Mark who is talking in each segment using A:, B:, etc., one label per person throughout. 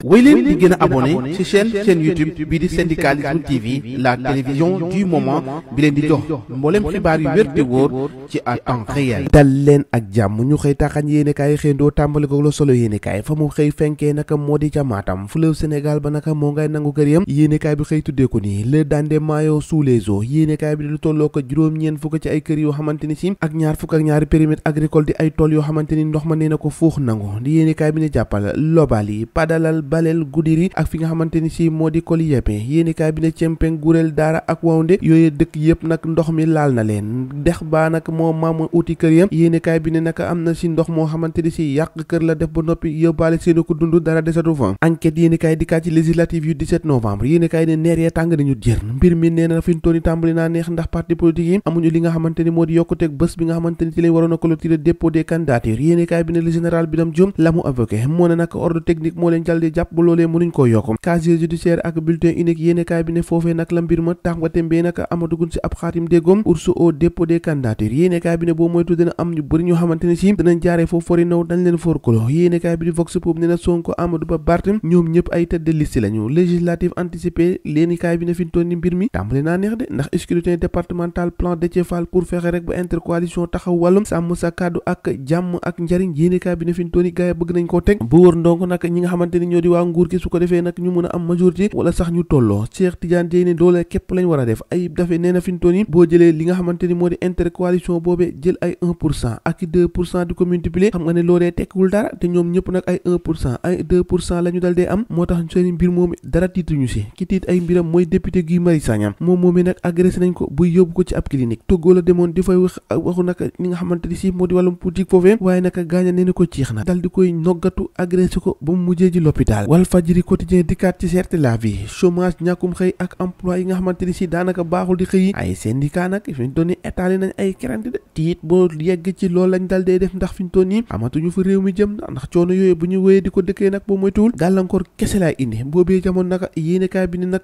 A: wéy leen di gën a abonné ci chaîne YouTube bii di Syndicalisme TV, la télévision du moment bi leen di jox mboolem xibaar yu wér te wóor ci à temps réel. dal leen ak jàmm ñu xëy taxañ yéenekaay xëyndoo tàmbali ko la solo yéenekaay fa mu xëy fenkee naka moo di ca Matam fleuve Sénégal ba naka moo ngay nangu kër yam yéenekaay bi xëy tuddee ko nii le dande maillot sous les eaux yéenekaay bi di lu tolloo ko juróom-ñeent fukk ci ay kër yoo xamante ni si ak ñaar fukk ak ñaari périmètre agricole di ay tool yoo xamante ni ndox ma nee na ko fuux nangu di yéenekaay bi ne jàppal lobal yi padalal baleel Goudiri ak fi nga xamante ni si moo di Koli Yeppe yéenekaay bi ne Cempeng Gurel Daara ak Wawnde yooyu dëkk yëpp nag ndox mi laal na leen dex baa nag moo maam uti kër yam yéenekaay bi ne naka am na si ndox moo xamante ni si yàq kër la def ba noppi yóbbaale seeni ko dund dara desatu fa enquête yéenekaay dikkaat ci législative yu 17 novembre yéenekaay ne neer ya tàng nañu jër mbir mi nee na fi ñu tooni tàmbali naa neex ndax parti politique yi amuñu li nga xamante ni moo di yokkuteeg bés bi nga xamante ni ci lañ waroon a clôturer dépôt des candidatures yéenekaay bi ne le général Birame Diom la mu avocat moo ne nag ordre technique moo leen jàll di jàpp ba loolee mënuñ koo yokk casier judiciaire ak bulletin unique yéenekaay bi ne foofee nag la mbir ma tax nga tembee nag amadugun si ab xaatim déggoom ursu au dépôt des candidatures yéenekaay bi ne boo moytu dina am ñu bëri ñoo xamante ne si danañ jaaree foofu fori naw dañ leen forkuloo yéenekaay bi di Vox Pop ne na Sonko Amadou Ba Barth ñoom ñëpp ay tête de liste lañu législative anticipée yéenekaay bi ne fi ñu toll ni mbir mi tàmbali naa neex de ndax scrutin départemental plan Déthié Fall pour fexe rek ba intercoalition taxaw wàllum sàmm sa kàddu ak jàmm ak njariñ yéenekaay bi ne fi ñu toll ni gaay bëgg nañ koo teg bu wër ndonk nag ñi nga xamante ni ñoo di waa nguur gi su ko defee nag ñu mën a am majorité wala sax ñu tolloo Cheikh Tidiane Dièye ne doole képp lañ war a def ay dafe nee na fi ñu toll ni boo jëlee li nga xamante ni moo di intercoalition boobee jël ay 1% ak 2% di ko multiplier xam nga ne loolee tekkiwul dara te ñoom ñëpp nag ay 1% ay 2% la ñu dal dee am moo tax seen mbir moom dara tiituñu si ki tiit ay mbiram mooy député Guy Marius Sagna moom moomee nag agressé nañ ko buy yóbbu ko ci ab clinique Togo la demoon di fay waxu nag ñi nga xamante ni si moo di wàllum politique foofee waaye nag gaaña nee na ko ciix na dal di koy noggatu agressé ko ba mu mujjee ji l'hôpital Walfadjri quotidien dikkaat ci cherté la vie chômage ñàkkum xëy ak emploi yi nga xamante ni si daanaka baaxul di xëy ay syndicat nag fi ñu doon ni étalé nañ ay crainte de tiit boo yegg ci loolu lañ dal dee def ndax fi ñu toon nii amatuñu fa réew mi jëm ndax coono yooyu bu ñu wéyee di ko dëkkee nag boo moytuwul gàllankoor kese laay indi boobee jamono nag yéenekaay bi ne nag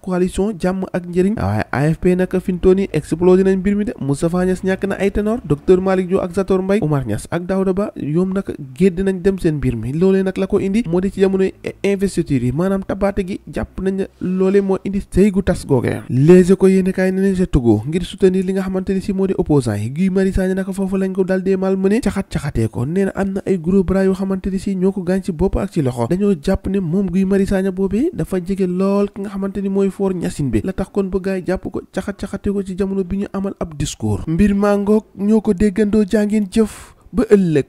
A: coalition jàmm ak njëriñ waaye AFP nag fi ñu toon nii explosé nañ mbir mi de Moustapha Niasse ñàkk na ay ténor docteur Malick Dio ak Zator Mbaye Oumar Niasse ak Daouda Ba yoom nag gédd nañ dem seen mbir mi loolee nag la ko indi moo di ci jamono investiture yi maanaam tabaate gi jàpp nañ loolee moo indi sëy gu tas googee léegi ko yéenekaay ne nañ sa Togo ngir soutenir li nga xamante ni si moo di opposant yi Guy Marius Sagna naka foofu lañ ko dal dee mal mëne caxatee ko nee na am na ay gros bras yoo xamante ni si ñoo ko gaañ ci bopp ak ci loxo dañoo jàpp ne moom Guy Marius Sagna boobee dafa jege lool ki nga xamante ni mooy foor ñasin bi la tax kon ba gaay jàpp ko caxatee ko ci jamono bi ñu amal ab discours mbir maa ngoog ñoo ko déggandoo jàngeen jëf ba ëllëg